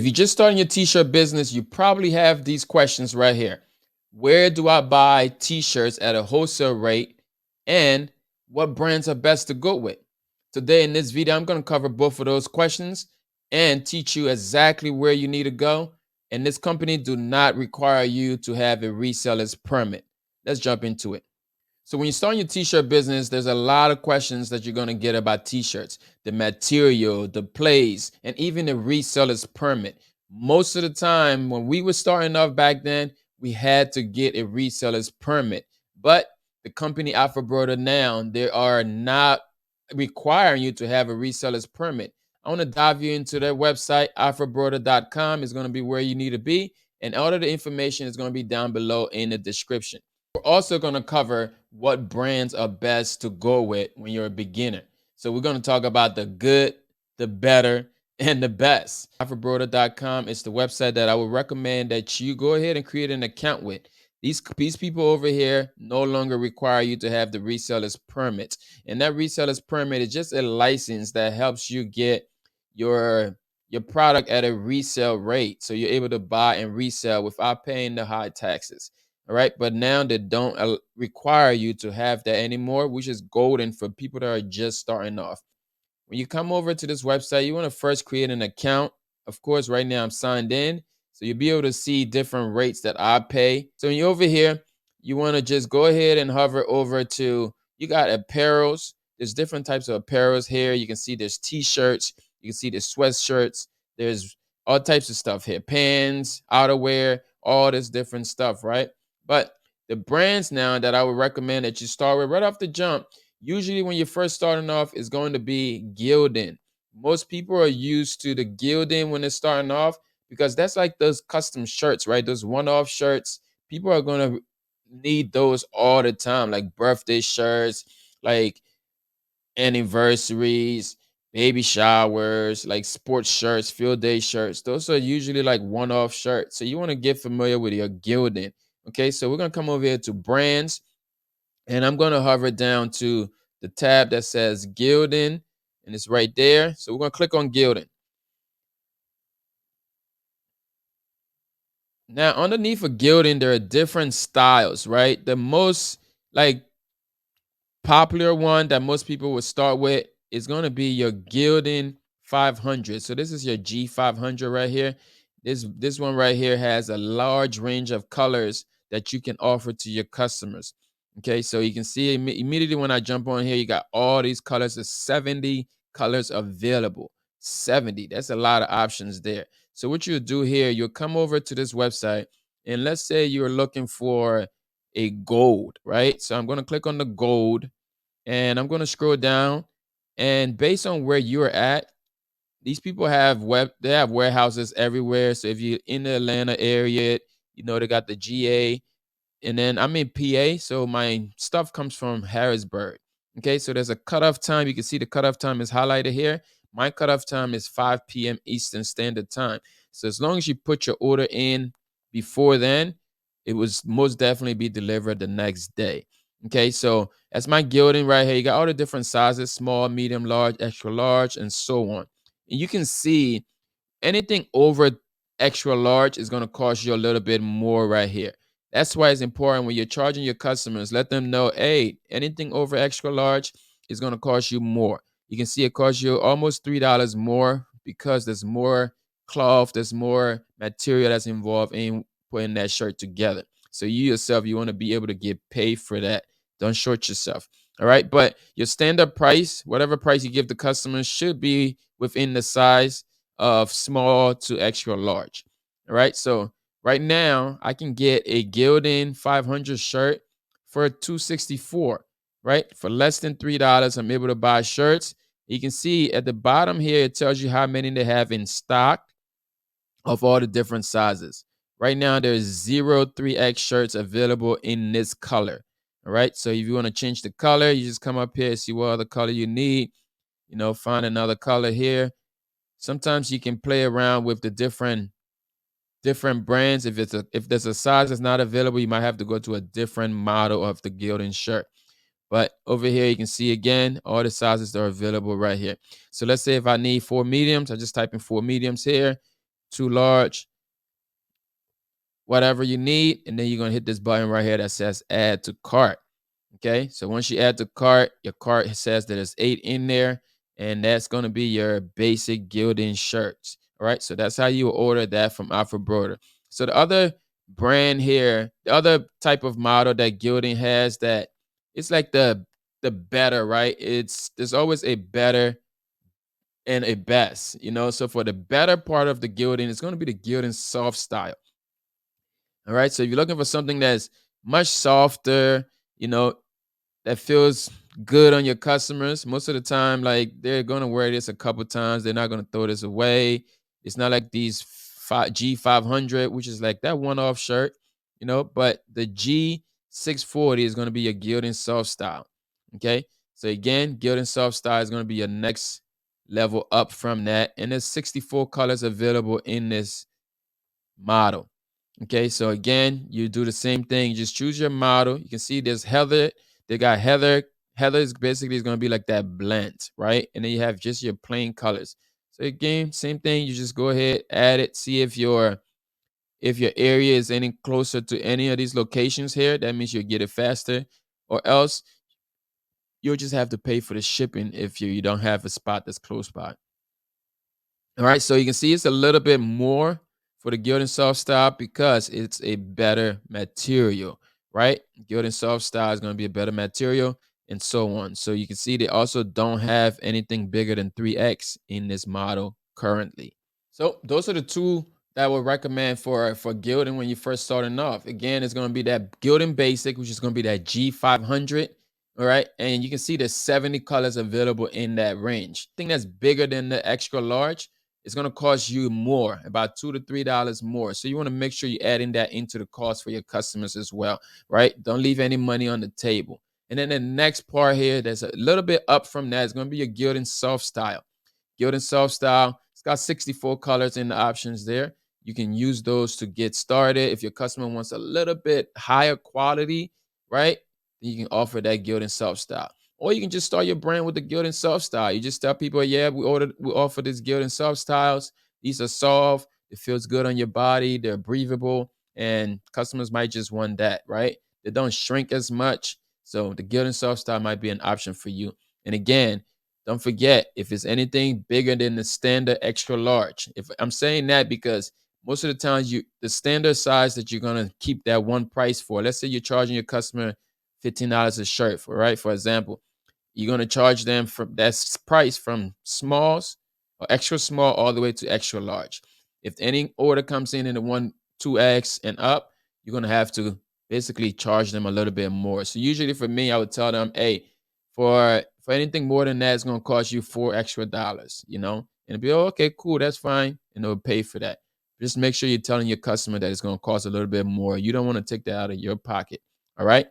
If you're just starting your t-shirt business, you probably have these questions right here. Where do I buy t-shirts at a wholesale rate? And what brands are best to go with? Today in this video, I'm going to cover both of those questions and teach you exactly where you need to go. And this company do not require you to have a reseller's permit. Let's jump into it. So when you start your t-shirt business, there's a lot of questions that you're going to get about t-shirts, the material, the place, and even the reseller's permit. Most of the time when we were starting off back then, we had to get a reseller's permit. But the company Alphabroder now, they are not requiring you to have a reseller's permit. I want to dive you into their website, alphabroder.com is going to be where you need to be. And all of the information is going to be down below in the description. We're also going to cover what brands are best to go with when you're a beginner. So we're going to talk about the good, the better, and the best. Alphabroder.com is the website that I would recommend that you go ahead and create an account with. These people over here no longer require you to have the reseller's permit. And that reseller's permit is just a license that helps you get your product at a resale rate. So you're able to buy and resell without paying the high taxes. All right. But now they don't require you to have that anymore, which is golden for people that are just starting off. When you come over to this website, you want to first create an account. Of course, right now I'm signed in. So you'll be able to see different rates that I pay. So when you're over here, you want to just go ahead and hover over to, you got apparels. There's different types of apparels here. You can see there's t-shirts. You can see there's sweatshirts. There's all types of stuff here. Pants, outerwear, all this different stuff, right? But the brands now that I would recommend that you start with right off the jump, usually when you're first starting off, is going to be Gildan. Most people are used to the Gildan when they're starting off because that's like those custom shirts, right? Those one-off shirts. People are going to need those all the time, like birthday shirts, like anniversaries, baby showers, like sports shirts, field day shirts. Those are usually like one-off shirts. So you want to get familiar with your Gildan. Okay, so we're going to come over here to brands, and I'm going to hover down to the tab that says Gildan, and it's right there. So we're going to click on Gildan. Now, underneath of Gildan, there are different styles, right? The most like popular one that most people would start with is going to be your Gildan 500. So this is your G500 right here. This one right here has a large range of colors that you can offer to your customers. Okay, so you can see immediately when I jump on here, you got all these colors. There's 70 colors available. 70. That's a lot of options there. So what you'll do here, you'll come over to this website, and let's say you're looking for a gold, right? So I'm going to click on the gold, and I'm going to scroll down, and based on where you're at, these people have they have warehouses everywhere. So if you're in the Atlanta area, you know, they got the GA, and then I'm in PA, so my stuff comes from Harrisburg. Okay, so there's a cutoff time. You can see the cutoff time is highlighted here. My cutoff time is 5 p.m. Eastern Standard Time. So as long as you put your order in before then, it was most definitely be delivered the next day. Okay, so that's my Gildan right here. You got all the different sizes: small, medium, large, extra large, and so on. And you can see anything over extra large is going to cost you a little bit more right here. That's why it's important when you're charging your customers, let them know, hey, anything over extra large is going to cost you more. You can see it costs you almost $3 more because there's more cloth, there's more material that's involved in putting that shirt together. So you yourself, you want to be able to get paid for that. Don't short yourself. All right. But your standard price, whatever price you give the customers, should be within the size of small to extra large. All right. So right now I can get a Gildan 500 shirt for $264, right? For less than $3, I'm able to buy shirts. You can see at the bottom here, it tells you how many they have in stock of all the different sizes. Right now, there's 03X shirts available in this color. All right. So if you want to change the color, you just come up here, see what other color you need, you know, find another color here. Sometimes you can play around with the different brands. If there's a size that's not available, you might have to go to a different model of the Gildan shirt. But over here, you can see again all the sizes that are available right here. So let's say if I need 4 mediums, I just type in 4 mediums here. too large, whatever you need, and then you're gonna hit this button right here that says add to cart. Okay, so once you add to cart, your cart says that there's 8 in there, and that's gonna be your basic Gildan shirts. All right, so that's how you order that from Alphabroder. So the other brand here, the other type of model that Gildan has, that it's like the better, right? There's always a better and a best, you know. So for the better part of the Gildan, it's gonna be the Gildan soft style. All right. So if you're looking for something that's much softer, you know, that feels good on your customers, most of the time, like they're gonna wear this a couple times. They're not gonna throw this away. It's not like these G500, which is like that one-off shirt, you know. But the G640 is gonna be your Gildan soft style. Okay. So again, Gildan soft style is gonna be your next level up from that, and there's 64 colors available in this model. Okay, so again, you do the same thing. You just choose your model. You can see there's Heather. They got Heather. Heather is basically going to be like that blend, right? And then you have just your plain colors. So again, same thing. You just go ahead, add it, see if your area is any closer to any of these locations here. That means you'll get it faster, or else you'll just have to pay for the shipping if you don't have a spot that's close by. All right, so you can see it's a little bit more for the Gildan Soft Style because it's a better material, right? Gildan Soft Style is going to be a better material and so on. So you can see they also don't have anything bigger than 3X in this model currently. So those are the two that I would recommend for Gildan when you're first starting off. Again, it's going to be that Gildan Basic, which is going to be that G500. All right. And you can see there's 70 colors available in that range. Thing that's bigger than the extra large, it's going to cost you more, about $2 to $3 more. So you want to make sure you're adding that into the cost for your customers as well, right? Don't leave any money on the table. And then the next part here, that's a little bit up from that, is going to be your Gildan Soft Style. Gildan Soft Style, it's got 64 colors in the options there. You can use those to get started. If your customer wants a little bit higher quality, right, then you can offer that Gildan Soft Style. Or you can just start your brand with the Gildan Soft Style. You just tell people, yeah, we offer this Gildan Soft Styles. These are soft. It feels good on your body. They're breathable. And customers might just want that, right? They don't shrink as much. So the Gildan Soft Style might be an option for you. And again, don't forget, if it's anything bigger than the standard extra large. If I'm saying that because most of the times the standard size that you're gonna keep that one price for. Let's say you're charging your customer $15 a shirt, for example, you're gonna charge them from that price from smalls or extra small all the way to extra large. If any order comes in the 2X and up, you're gonna have to basically charge them a little bit more. So usually for me, I would tell them, hey, for anything more than that, it's gonna cost you $4 extra, you know, and be, oh, okay, cool, that's fine, and they'll pay for that. Just make sure you're telling your customer that it's gonna cost a little bit more. You don't want to take that out of your pocket. All right.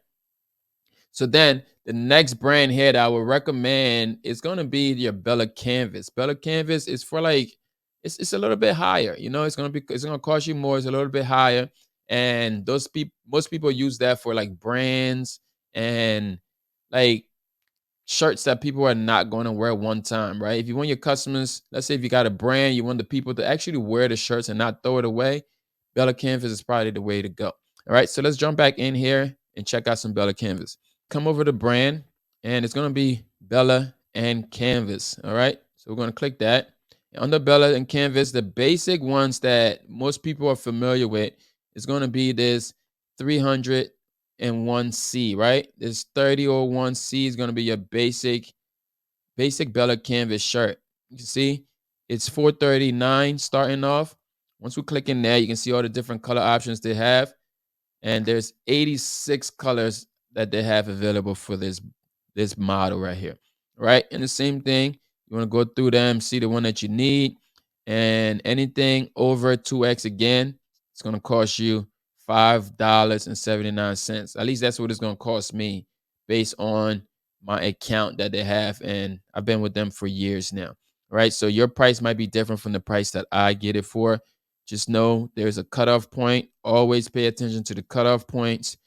So then the next brand here that I would recommend is gonna be your Bella Canvas. Bella Canvas is for like it's a little bit higher. You know, it's gonna cost you more. It's a little bit higher, and most people use that for like brands and like shirts that people are not going to wear one time, right? If you want your customers, let's say if you got a brand, you want the people to actually wear the shirts and not throw it away, Bella Canvas is probably the way to go. All right, so let's jump back in here and check out some Bella Canvas. Come over to brand, and it's going to be Bella and Canvas. All right, so we're going to click that. Under Bella and Canvas, the basic ones that most people are familiar with is going to be this 301C, right? This 3001C is going to be your basic Bella Canvas shirt. You can see it's 439 starting off. Once we click in there, you can see all the different color options they have. And there's 86 colors that they have available for this model right here, right? And the same thing, you want to go through them, see the one that you need, and anything over 2X again, it's going to cost you $5.79. At least that's what it's going to cost me based on my account that they have, and I've been with them for years now, right? So your price might be different from the price that I get it for. Just know there's a cutoff point. Always pay attention to the cutoff points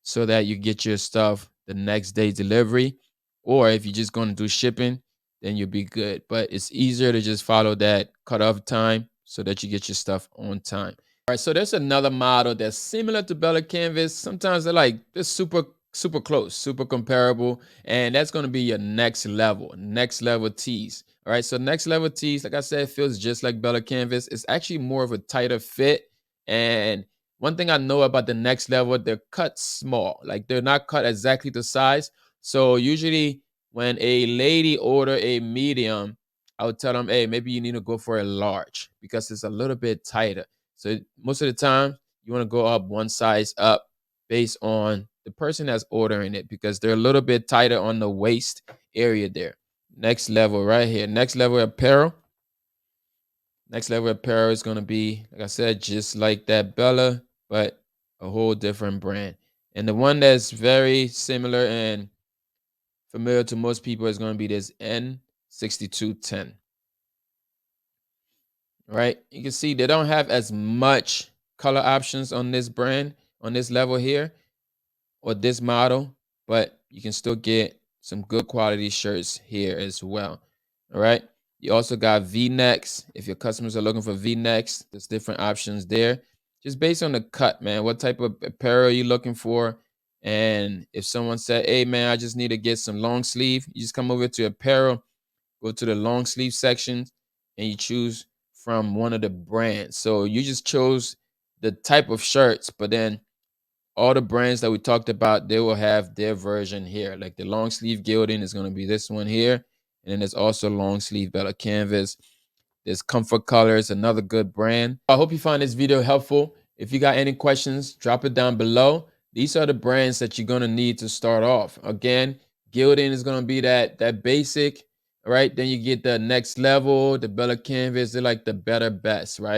so that you get your stuff the next day delivery. Or if you're just going to do shipping, then you'll be good. But it's easier to just follow that cutoff time so that you get your stuff on time. All right, so there's another model that's similar to Bella Canvas. Sometimes they're super close, super comparable, and that's going to be your next level tees. All right, so next level tees, like I said, feels just like Bella Canvas. It's actually more of a tighter fit, and one thing I know about the next level, they're cut small, like they're not cut exactly the size. So usually when a lady order a medium, I would tell them, hey, maybe you need to go for a large because it's a little bit tighter. So most of the time, you want to go up one size up based on the person that's ordering it because they're a little bit tighter on the waist area there. Next level right here. Next level apparel. Next level apparel is going to be, like I said, just like that Bella, but a whole different brand. And the one that's very similar and familiar to most people is going to be this N6210. Right? You can see they don't have as much color options on this brand, on this level here, or this model, but you can still get some good quality shirts here as well. All right. You also got V-necks. If your customers are looking for V-necks, there's different options there. Just based on the cut, man. What type of apparel are you looking for? And if someone said, hey, man, I just need to get some long sleeve, you just come over to apparel, go to the long sleeve section, and you choose from one of the brands. So you just chose the type of shirts, but then all the brands that we talked about, they will have their version here. Like the long sleeve Gildan is going to be this one here. And then there's also long sleeve Bella Canvas. There's Comfort Colors, another good brand. I hope you find this video helpful. If you got any questions, drop it down below. These are the brands that you're going to need to start off. Again, Gildan is going to be that basic, right? Then you get the next level, the Bella Canvas. They're like the better best, right?